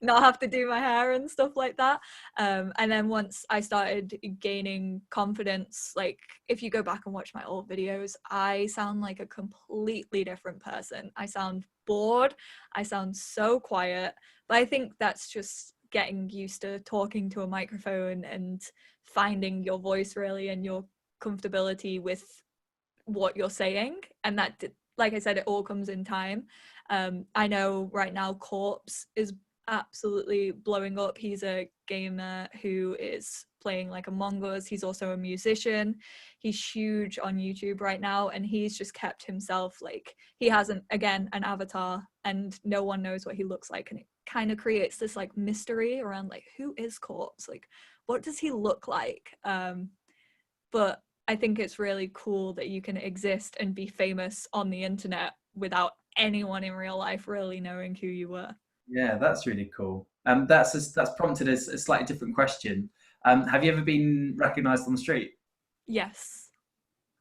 not have to do my hair and stuff like that. And then once I started gaining confidence, like if you go back and watch my old videos, I sound like a completely different person. I sound bored. I sound so quiet. But I think that's just getting used to talking to a microphone and finding your voice really and your comfortability with what you're saying. And that, like I said, it all comes in time. I know right now Corpse is absolutely blowing up. He's a gamer who is playing like Among Us. He's also a musician. He's huge on YouTube right now, and he's just kept himself, like he has an avatar, and no one knows what he looks like, and it kind of creates this like mystery around like who is Corpse, like what does he look like. But I think it's really cool that you can exist and be famous on the internet without anyone in real life really knowing who you were. Yeah, that's really cool. That's prompted a slightly different question. Have you ever been recognised on the street? Yes.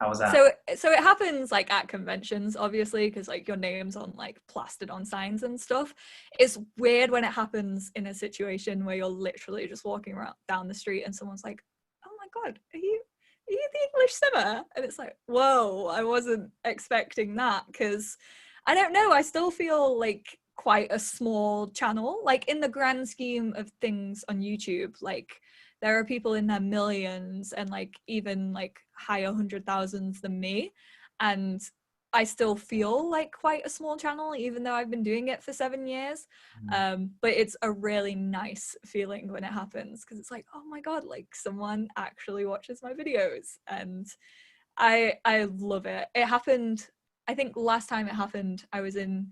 How was that? So it happens like at conventions, obviously, because like your name's on like plastered on signs and stuff. It's weird when it happens in a situation where you're literally just walking around down the street and someone's like, "Oh my god, are you the English Simmer?" And it's like, whoa, I wasn't expecting that, because I don't know, I still feel like quite a small channel, like in the grand scheme of things on YouTube. Like there are people in their millions and like even like higher 100,000s than me, and I still feel like quite a small channel even though I've been doing it for 7 years. But it's a really nice feeling when it happens, because it's like, oh my god, like someone actually watches my videos, and I love it. It happened, I think last time it happened I was in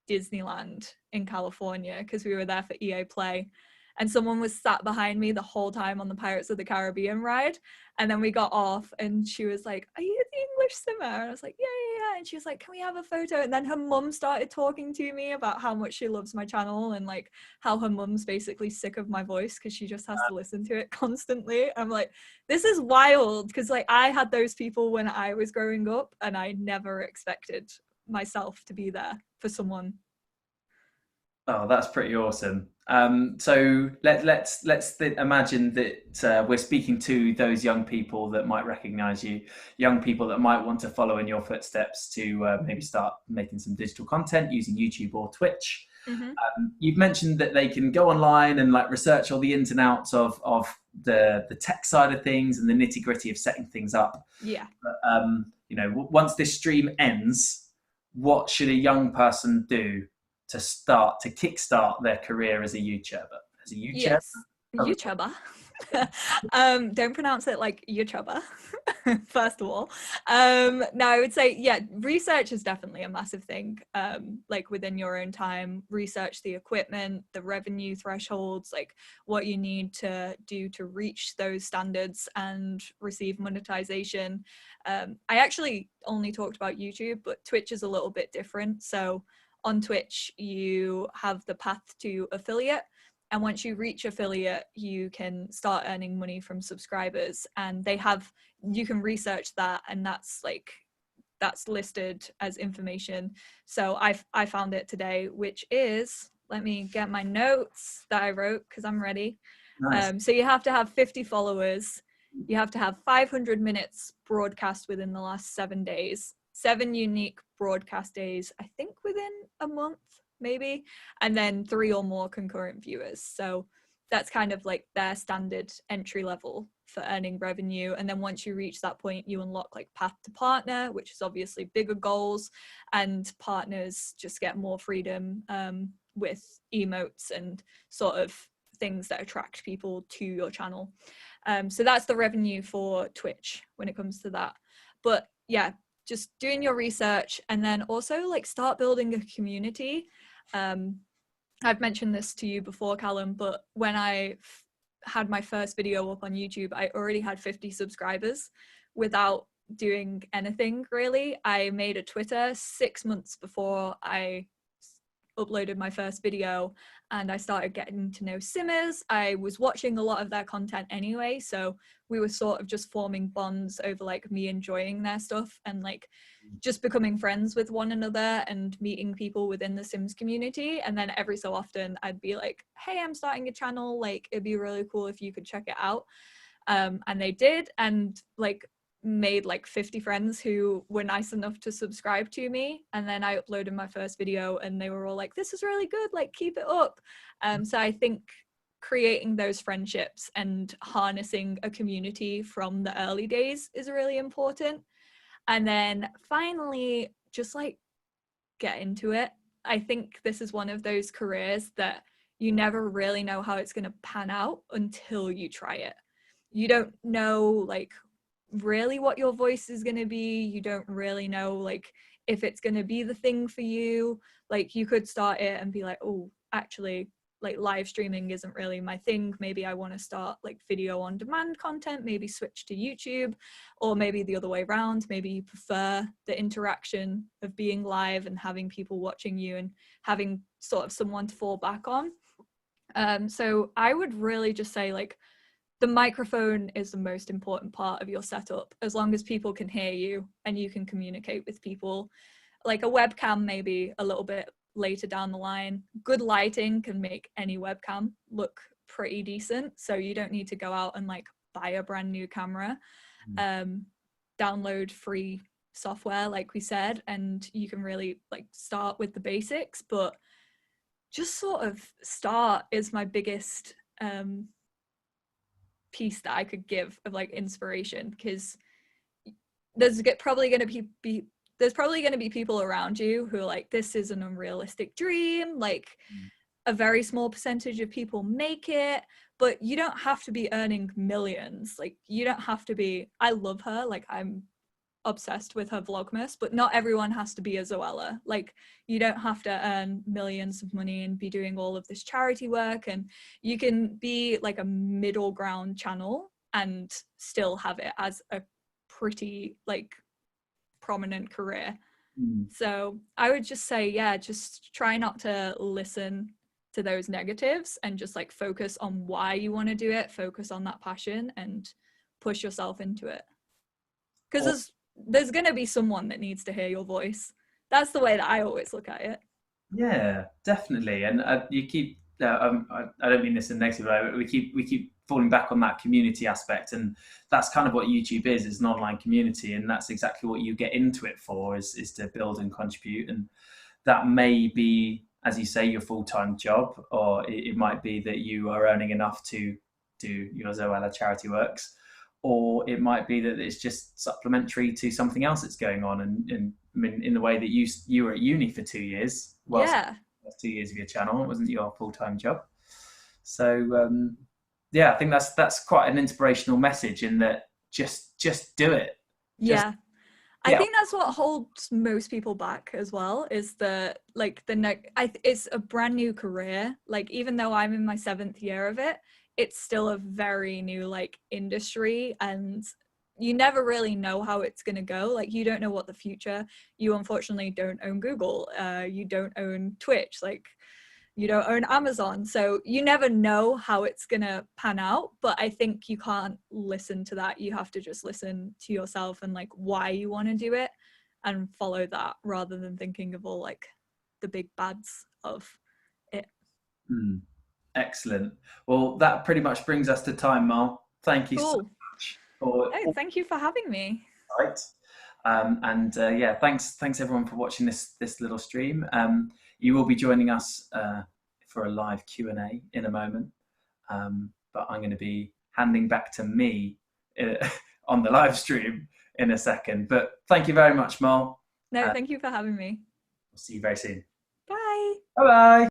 Disneyland in California because we were there for EA Play, and someone was sat behind me the whole time on the Pirates of the Caribbean ride, and then we got off and she was like, "Are you the English Simmer?" And I was like, yeah, and she was like, "Can we have a photo?" And then her mum started talking to me about how much she loves my channel and like how her mum's basically sick of my voice because she just has to listen to it constantly. I'm like, this is wild, because like I had those people when I was growing up and I never expected myself to be there for someone. Oh, that's pretty awesome. So let's imagine that we're speaking to those young people that might recognize you, young people that might want to follow in your footsteps to maybe start making some digital content using YouTube or Twitch. You've mentioned that they can go online and like research all the ins and outs of the tech side of things and the nitty gritty of setting things up. Yeah. But, you know, once this stream ends, what should a young person do to kickstart their career as a YouTuber? Yes. YouTuber. Don't pronounce it like YouTuber, first of all. No, I would say, yeah, research is definitely a massive thing. Like within your own time, research the equipment, the revenue thresholds, like what you need to do to reach those standards and receive monetization. I actually only talked about YouTube, but Twitch is a little bit different. So on Twitch, you have the path to affiliate. And once you reach affiliate, you can start earning money from subscribers, and you can research that, and that's listed as information. So I found it today, which is, let me get my notes that I wrote because I'm ready. Nice. So you have to have 50 followers. You have to have 500 minutes broadcast within the last 7 days, 7 unique broadcast days, I think within a month, maybe, and then 3 or more concurrent viewers. So that's kind of like their standard entry level for earning revenue. And then once you reach that point, you unlock like path to partner, which is obviously bigger goals, and partners just get more freedom with emotes and sort of things that attract people to your channel. So that's the revenue for Twitch when it comes to that. But yeah, just doing your research, and then also like start building a community. I've mentioned this to you before, Callum, but when I had my first video up on YouTube, I already had 50 subscribers without doing anything really. I made a Twitter 6 months before I uploaded my first video, and I started getting to know SIMMERs. I was watching a lot of their content anyway, so we were sort of just forming bonds over like me enjoying their stuff and like just becoming friends with one another and meeting people within the Sims community. And then every so often I'd be like, hey, I'm starting a channel, like it'd be really cool if you could check it out. And they did, and like made like 50 friends who were nice enough to subscribe to me. And then I uploaded my first video and they were all like, this is really good, like keep it up. So I think creating those friendships and harnessing a community from the early days is really important. And then finally, just like get into it. I think this is one of those careers that you never really know how it's going to pan out until you try it. You don't know like really what your voice is going to be. You don't really know like if it's going to be the thing for you. Like you could start it and be like, oh, actually like live streaming isn't really my thing. Maybe I want to start like video on demand content, maybe switch to YouTube, or maybe the other way around. Maybe you prefer the interaction of being live and having people watching you and having sort of someone to fall back on. So I would really just say like the microphone is the most important part of your setup, as long as people can hear you and you can communicate with people. Like a webcam maybe a little bit later down the line. Good lighting can make any webcam look pretty decent, so you don't need to go out and like buy a brand new camera. Download free software like we said, and you can really like start with the basics. But just sort of start is my biggest piece that I could give of like inspiration, because there's probably going to be people around you who are like, this is an unrealistic dream, like a very small percentage of people make it, but you don't have to be earning millions. Like you don't have to be, I love her, like I'm obsessed with her Vlogmas, but not everyone has to be a Zoella. Like you don't have to earn millions of money and be doing all of this charity work, and you can be like a middle ground channel and still have it as a pretty like prominent career. So I would just say, yeah, just try not to listen to those negatives and just like focus on why you want to do it, focus on that passion and push yourself into it, because there's going to be someone that needs to hear your voice. That's the way that I always look at it. Yeah, definitely. And you keep I don't mean this in a negative way, but we keep falling back on that community aspect, and that's kind of what YouTube is an online community, and that's exactly what you get into it for, is to build and contribute. And that may be, as you say, your full-time job, or it might be that you are earning enough to do your Zoella charity works, or it might be that it's just supplementary to something else that's going on. And I mean, in the way that you were at uni for 2 years, whilst Yeah. 2 years of your channel, it wasn't your full-time job. So yeah, I think that's quite an inspirational message, in that just do it. Yeah. I think that's what holds most people back as well, is it's a brand new career. Like even though I'm in my 7th year of it, it's still a very new like industry, and you never really know how it's going to go. Like you don't know what the future, you unfortunately don't own Google, you don't own Twitch, like you don't own Amazon, so you never know how it's gonna pan out. But I think you can't listen to that. You have to just listen to yourself and like why you want to do it and follow that, rather than thinking of all like the big bads of it. Excellent. Well, that pretty much brings us to time, Mal. Thank you so much for Thank you for having me. Right. Yeah, thanks everyone for watching this little stream. You will be joining us for a live Q&A in a moment, but I'm going to be handing back to me on the live stream in a second. But thank you very much, Mal. No, thank you for having me. We'll see you very soon. Bye. Bye-bye.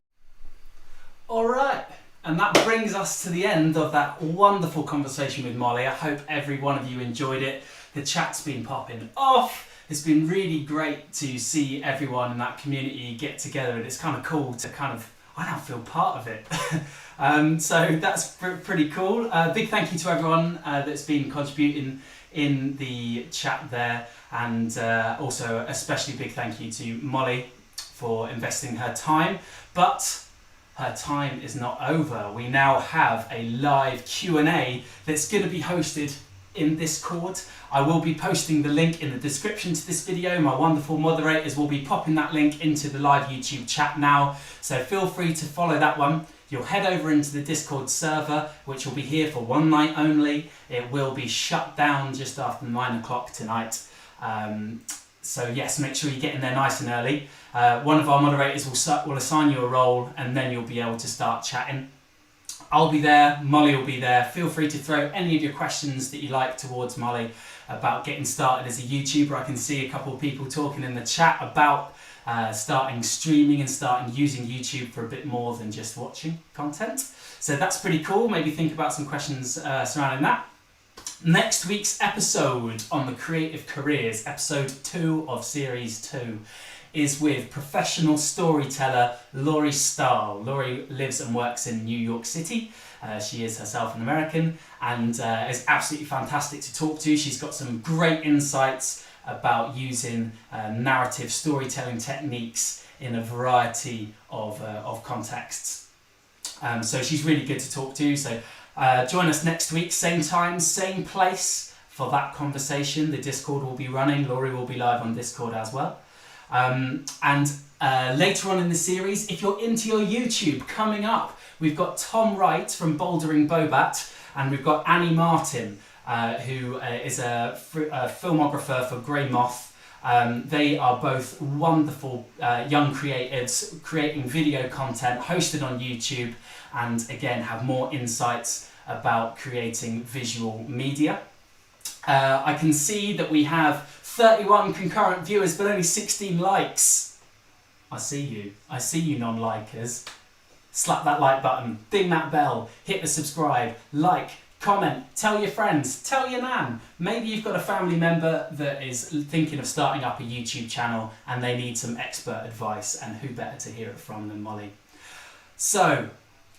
All right, and that brings us to the end of that wonderful conversation with Mollie. I hope every one of you enjoyed it. The chat's been popping off. It's been really great to see everyone in that community get together, and it's kind of cool to I now feel part of it. So that's pretty cool. Big thank you to everyone that's been contributing in the chat there, and also especially big thank you to Mollie for investing her time. But her time is not over. We now have a live Q&A that's going to be hosted in Discord. I will be posting the link in the description to this video. My wonderful moderators will be popping that link into the live YouTube chat now, so feel free to follow that one. You'll head over into the Discord server, which will be here for one night only. It will be shut down just after 9 o'clock tonight. So yes, make sure you get in there nice and early. One of our moderators will assign you a role, and then you'll be able to start chatting. I'll be there, Mollie will be there. Feel free to throw any of your questions that you like towards Mollie about getting started as a YouTuber. I can see a couple of people talking in the chat about starting streaming and starting using YouTube for a bit more than just watching content. So that's pretty cool. Maybe think about some questions surrounding that. Next week's episode on the creative careers, episode 2 of series 2, is with professional storyteller Laurie Stahl. Laurie lives and works in New York City. She is herself an American, and is absolutely fantastic to talk to. She's got some great insights about using narrative storytelling techniques in a variety of contexts. So she's really good to talk to. So join us next week, same time, same place for that conversation. The Discord will be running. Laurie will be live on Discord as well. Later on in the series, if you're into your YouTube, coming up, we've got Tom Wright from Bouldering Bobat, and we've got Annie Martin, who is a filmographer for Grey Moth. They are both wonderful young creatives creating video content hosted on YouTube, and again have more insights about creating visual media. I can see that we have 31 concurrent viewers but only 16 likes. I see you non-likers. Slap that like button, ding that bell, hit the subscribe, like, comment, tell your friends, tell your nan. Maybe you've got a family member that is thinking of starting up a YouTube channel and they need some expert advice, and who better to hear it from than Mollie. So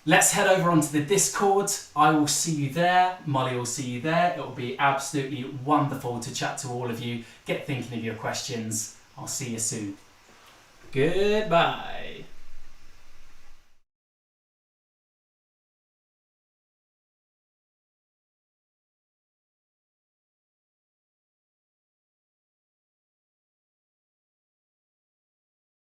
let's head over onto the Discord. I will see you there. Mollie will see you there. It will be absolutely wonderful to chat to all of you. Get thinking of your questions. I'll see you soon. Goodbye.